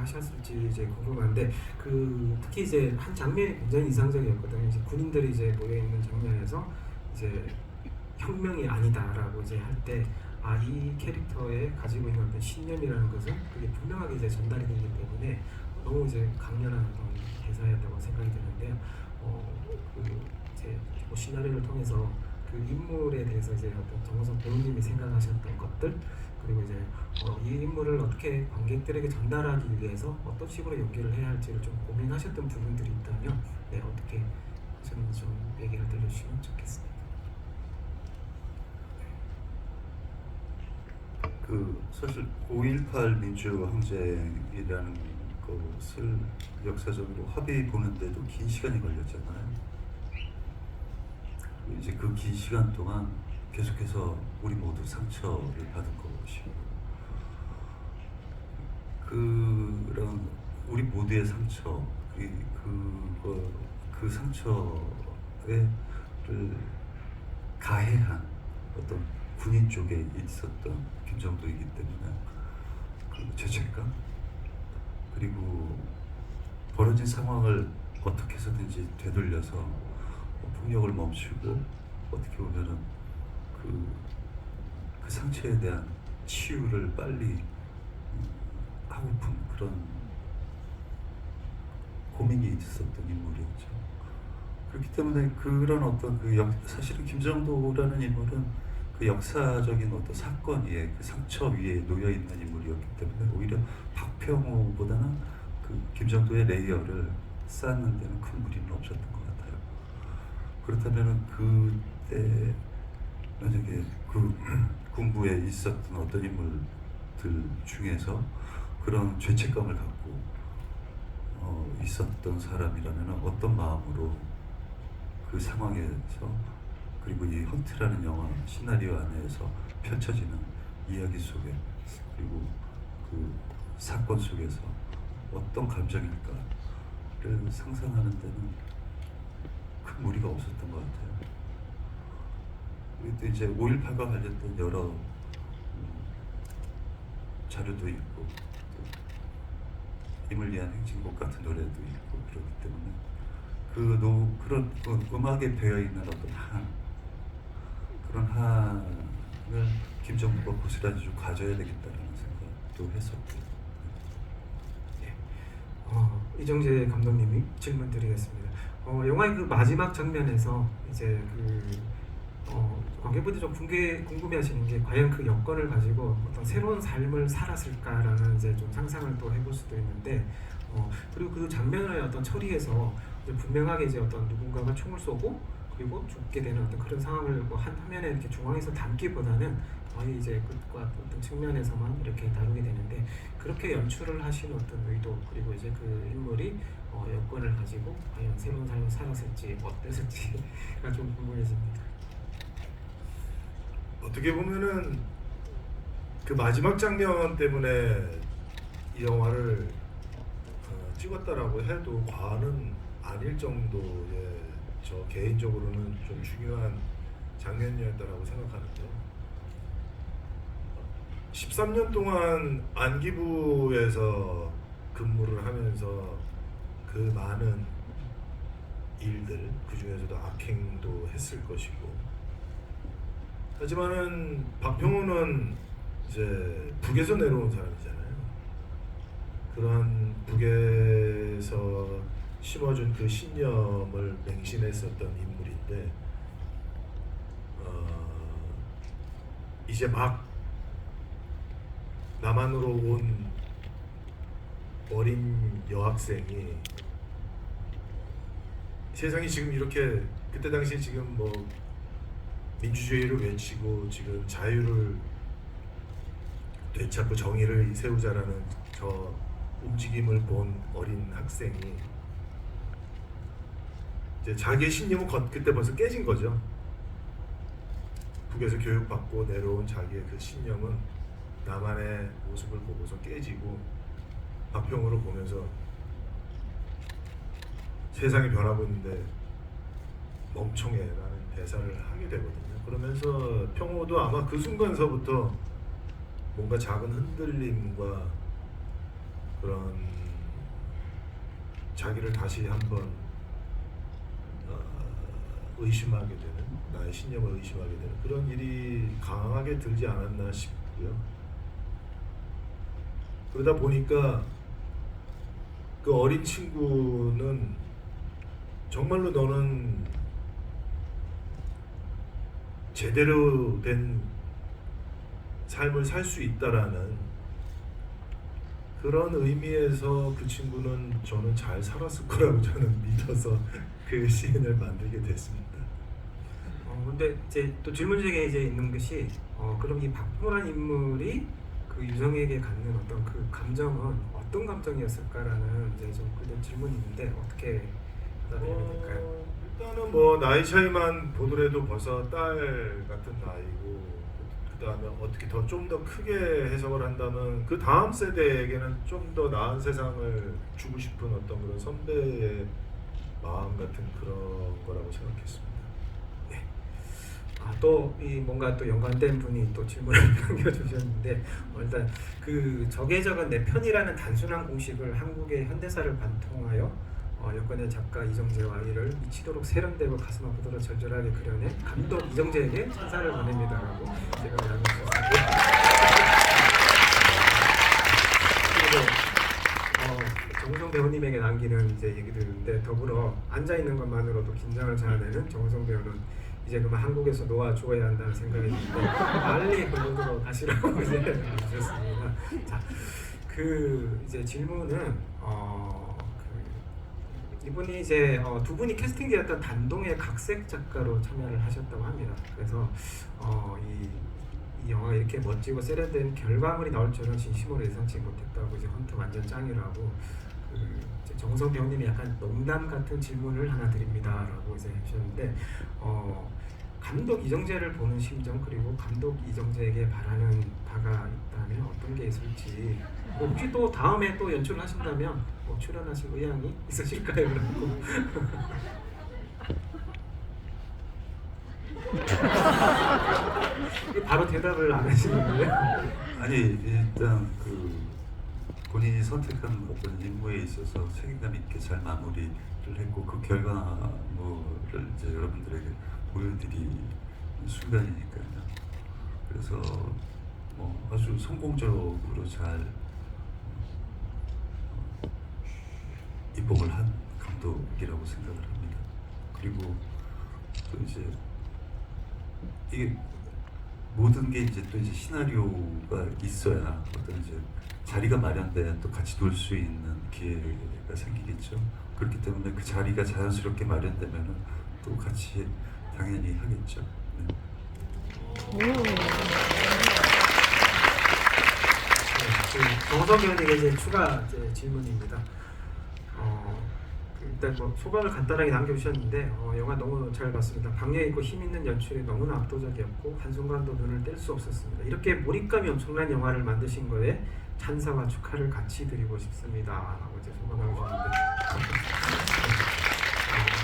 하셨을지 이제 궁금한데 특히 이제 한 장면이 굉장히 인상적이었거든요. 이제 군인들이 이제 모여 있는 장면에서 이제 혁명이 아니다라고 이제 할 때 이 캐릭터에 가지고 있는 어떤 신념이라는 것은 그게 분명하게 이제 전달이 되기 때문에 너무 이제 강렬한 어떤 대사였다고 생각이 드는데요. 이제 시나리오를 통해서 그 인물에 대해서 이제 어떤 정우성 배우님이 생각하셨던 것들, 그리고 이제 이 인물을 어떻게 관객들에게 전달하기 위해서 어떤 식으로 연기를 해야 할지를 좀 고민하셨던 부분들이 있다면 어떻게 하셨는지 좀 얘기를 들려주시면 좋겠습니다. 사실 5.18 민주항쟁이라는 것을 역사적으로 합의 보는데도 긴 시간이 걸렸잖아요. 이제 그 긴 시간 동안 계속해서 우리 모두 상처를 받은 것이고, 그런 우리 모두의 상처, 그 상처를 가해한 어떤 군인 쪽에 있었던 김정도이기 때문에 그 죄책감, 그리고 벌어진 상황을 어떻게 해서든지 되돌려서 폭력을 멈추고 어떻게 보면은 그 상처에 대한 치유를 빨리 하고픈 그런 고민이 있었던 인물이었죠. 그렇기 때문에 그런 어떤 사실은 김정도라는 인물은 그 역사적인 어떤 사건 위에, 그 상처 위에 놓여 있는 인물이었기 때문에 오히려 박평호보다는 그 김정도의 레이어를 쌓는 데는 큰 무리는 없었던 것 같아요. 그렇다면은 그때 만약에 그 군부에 있었던 어떤 인물들 중에서 그런 죄책감을 갖고 있었던 사람이라면 어떤 마음으로 그 상황에서, 그리고 이 헌트라는 영화 시나리오 안에서 펼쳐지는 이야기 속에, 그리고 그 사건 속에서 어떤 감정일까를 상상하는 데는 큰 무리가 없었던 것 같아요. 그리고 이제 5.18과 관련된 여러 자료도 있고, 힘을 위한 행진곡 같은 노래도 있고 그렇기 때문에 그런 음악에 배어 있는 어떤 그런 한을 김정부가 고스란히 좀 가져야 되겠다는 생각도 했었고. 이정재 감독님이 질문 드리겠습니다. 영화의 그 마지막 장면에서 이제 관객분들이 좀 궁금해하시는 게 과연 그 여건을 가지고 어떤 새로운 삶을 살았을까라는 이제 좀 상상을 또 해볼 수도 있는데, 그리고 그 장면의 어떤 처리에서 이제 분명하게 이제 어떤 누군가가 총을 쏘고 그리고 죽게 되는 어떤 그런 상황을 한 화면에 이렇게 중앙에서 담기보다는 거의 이제 끝과 어떤 측면에서만 이렇게 다루게 되는데, 그렇게 연출을 하신 어떤 의도, 그리고 이제 그 인물이 여건을 가지고 과연 새로운 삶을 살았을지 어땠을지가 좀 궁금해집니다. 어떻게 보면은 그 마지막 장면 때문에 이 영화를 찍었다라고 해도 과언은 아닐 정도의, 저 개인적으로는 좀 중요한 장면이었다라고 생각하는데요. 13년 동안 안기부에서 근무를 하면서 그 많은 일들, 그 중에서도 악행도 했을 것이고, 하지만은 박평호는 이제 북에서 내려온 사람이잖아요. 그러한 북에서 심어준 그 신념을 맹신했었던 인물인데, 이제 막 남한으로 온 어린 여학생이 세상이 지금 이렇게, 그때 당시에 지금 뭐 민주주의를 외치고 지금 자유를 되찾고 정의를 세우자라는 저 움직임을 본 어린 학생이 이제 자기의 신념은 그때 벌써 깨진 거죠. 북에서 교육받고 내려온 자기의 그 신념은 남한의 모습을 보고서 깨지고 박평호를 보면서 세상이 변하고 있는데 멍청해라는 대사를 하게 되거든요. 그러면서 평호도 아마 그 순간서부터 뭔가 작은 흔들림과 그런 자기를 다시 한번 의심하게 되는, 나의 신념을 의심하게 되는 그런 일이 강하게 들지 않았나 싶고요. 그러다 보니까 그 어린 친구는 정말로 너는 제대로 된 삶을 살 수 있다라는 그런 의미에서 그 친구는 저는 잘 살았을 거라고 저는 믿어서 그 시인을 만들게 됐습니다. 근데 이제 또 질문 중에 이제 있는 것이 그럼 이 박보란 인물이 그 유정에게 갖는 어떤 그 감정은 어떤 감정이었을까라는 이제 좀 그런 질문이 있는데 어떻게 받아들이면 될까요? 일단은 뭐 나이 차이만 보더라도 벌써 딸 같은 나이고, 그 다음에 어떻게 좀 더 크게 해석을 한다면 그 다음 세대에게는 좀 더 나은 세상을 주고 싶은 어떤 그런 선배의 마음 같은 그런 거라고 생각했습니다. 또 이 뭔가 또 연관된 분이 또 질문을 남겨주셨는데 일단 그 적의 적은 내 편이라는 단순한 공식을 한국의 현대사를 관통하여 여건의 작가 이정재와 이를 미치도록 세련되고 가슴 아프도록 절절하게 그려낸 감독 이정재에게 찬사를 보냅니다라고 제가 남겨주셨습니다. 그리고 정우성 배우님에게 남기는 이제 얘기도 있는데 더불어 앉아 있는 것만으로도 긴장을 자아내는 정우성 배우는 이제 그만 한국에서 놓아줘야 한다는 생각이 드는데 빨리 본국으로 가시라고 이제 주셨습니다. 자, 그 이제 질문은 이분이 이제 두 분이 캐스팅되었던 단동의 각색 작가로 참여를 하셨다고 합니다. 그래서 이 영화가 이렇게 멋지고 세련된 결과물이 나올 줄은 진심으로 예상치 못했다고 이제 헌트 완전 짱이라고 정우성 배우님이 약간 농담 같은 질문을 하나 드립니다라고 이제 해주셨는데 감독 이정재를 보는 심정 그리고 감독 이정재에게 바라는 바가 있다면 어떤 게 있을지 혹시 또 다음에 또 연출을 하신다면 출연하실 의향이 있으실까요? 그러고 바로 대답을 안 하시는 거예요? 아니 일단 그 본인이 선택한 어떤 임무에 있어서 책임감 있게 잘 마무리를 했고 그 결과물을 이제 여러분들에게 보여드리는 순간이니까요. 그래서 뭐 아주 성공적으로 잘 입봉을 한 감독이라고 생각을 합니다. 그리고 또 이제 이게 모든 게 이제 또 이제 시나리오가 있어야 어떤 이제 자리가 마련돼야 또 같이 놀 수 있는 기회가 생기겠죠. 그렇기 때문에 그 자리가 자연스럽게 마련되면은 또 같이 당연히 하겠죠. 네. 정우성 배우님에게 이제 추가 이제 질문입니다. 일단 뭐 소감을 간단하게 남겨주셨는데 영화 너무 잘 봤습니다. 박력 있고 힘 있는 연출이 너무나 압도적이었고 한순간도 눈을 뗄 수 없었습니다. 이렇게 몰입감이 엄청난 영화를 만드신 거에 찬사와 축하를 같이 드리고 싶습니다. 라고 이제 소감을 주셨는데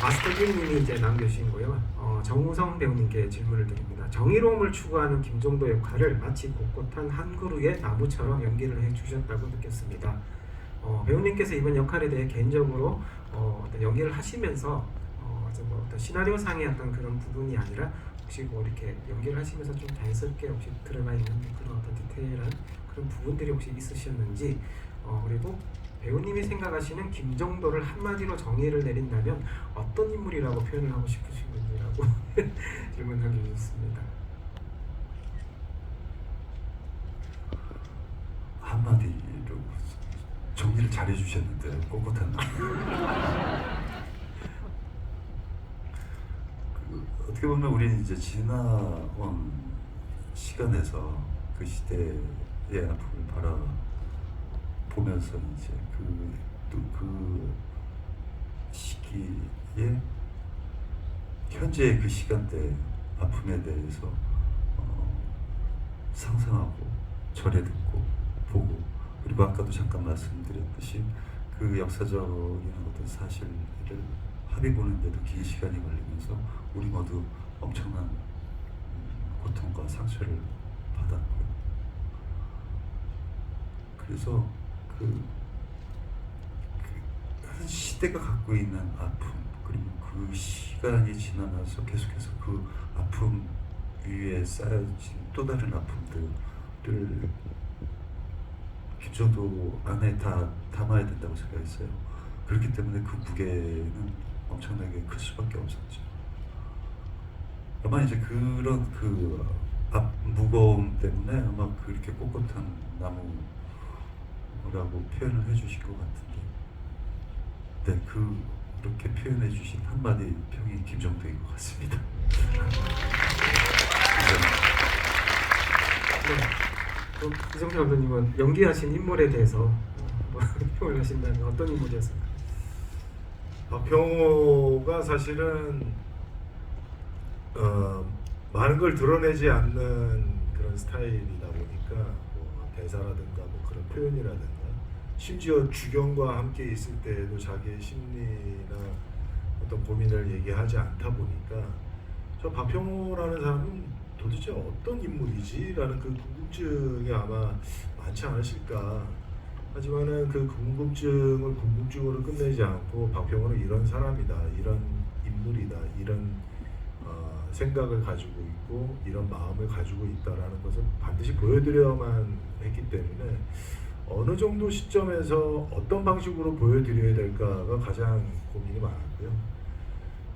마스터님이 이제 남겨주신 거요. 정우성 배우님께 질문을 드립니다. 정의로움을 추구하는 김종도 역할을 마치 곳곳한 한 그루의 나무처럼 연기를 해주셨다고 느꼈습니다. 배우님께서 이번 역할에 대해 개인적으로 어떤 연기를 하시면서 뭐 어떤 시나리오 상의 어떤 그런 부분이 아니라 혹시 뭐 이렇게 연기를 하시면서 좀 자연스럽게 혹시 들어가 있는 그런 어떤 디테일한 그런 부분들이 혹시 있으셨는지 그리고 배우님이 생각하시는 김정도를 한마디로 정의를 내린다면 어떤 인물이라고 표현을 하고 싶으신 건지라고 질문 남겨주셨습니다. 한마디로 정리를 잘 해주셨는데요. 꼿꼿한 어떻게 보면 우리는 이제 지나온 시간에서 그 시대의 아픔을 바라보면서 이제 그 시기에 현재의 그 시간대 아픔에 대해서 상상하고 절에 듣고 보고 그리고 아까도 잠깐 말씀드렸듯이 그 역사적인 어떤 사실을 합의 보는데도 긴 시간이 걸리면서 우리 모두 엄청난 고통과 상처를 받았고요. 그래서 그 시대가 갖고 있는 아픔, 그리고 그 시간이 지나면서 계속해서 그 아픔 위에 쌓여진 또 다른 아픔들을 김정도 안에 다 담아야 된다고 생각했어요. 그렇기 때문에 그 무게는 엄청나게 클 수밖에 없었죠. 아마 이제 그런 그 무거움 때문에 아마 그렇게 꼿꼿한 나무라고 표현을 해주신 것 같은데, 네, 그렇게 표현해 주신 한마디 평이 김정도인 것 같습니다. 네. 그럼 이성재 감독님은 연기하신 인물에 대해서 평을 하신다면 어떤 인물이었을까요? 박병호가 사실은 많은 걸 드러내지 않는 그런 스타일이다 보니까 뭐 대사라든가 뭐 그런 표현이라든가 심지어 주경과 함께 있을 때에도 자기의 심리나 어떤 고민을 얘기하지 않다 보니까 저 박병호라는 사람은 도대체 어떤 인물이지? 라는 그 궁금증이 아마 많지 않으실까. 하지만은 그 궁금증을 궁금증으로 끝내지 않고 박병호는 이런 사람이다, 이런 인물이다, 이런 생각을 가지고 있고 이런 마음을 가지고 있다라는 것을 반드시 보여드려야만 했기 때문에 어느 정도 시점에서 어떤 방식으로 보여드려야 될까가 가장 고민이 많았고요.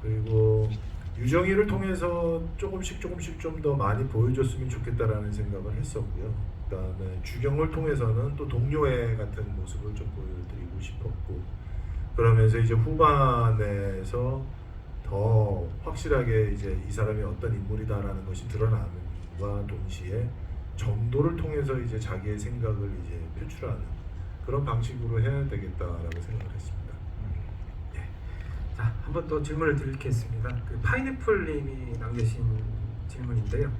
그리고 유정이를 통해서 조금씩 좀 더 많이 보여줬으면 좋겠다라는 생각을 했었고요. 그다음에 주경을 통해서는 또 동료애 같은 모습을 좀 보여드리고 싶었고, 그러면서 이제 후반에서 더 확실하게 이제 이 사람이 어떤 인물이다라는 것이 드러남과 동시에 정도를 통해서 이제 자기의 생각을 이제 표출하는 그런 방식으로 해야 되겠다라고 생각을 했습니다. 자, 한 번 더 질문을 드리겠습니다. 그 파인애플님이 남기신 질문인데요.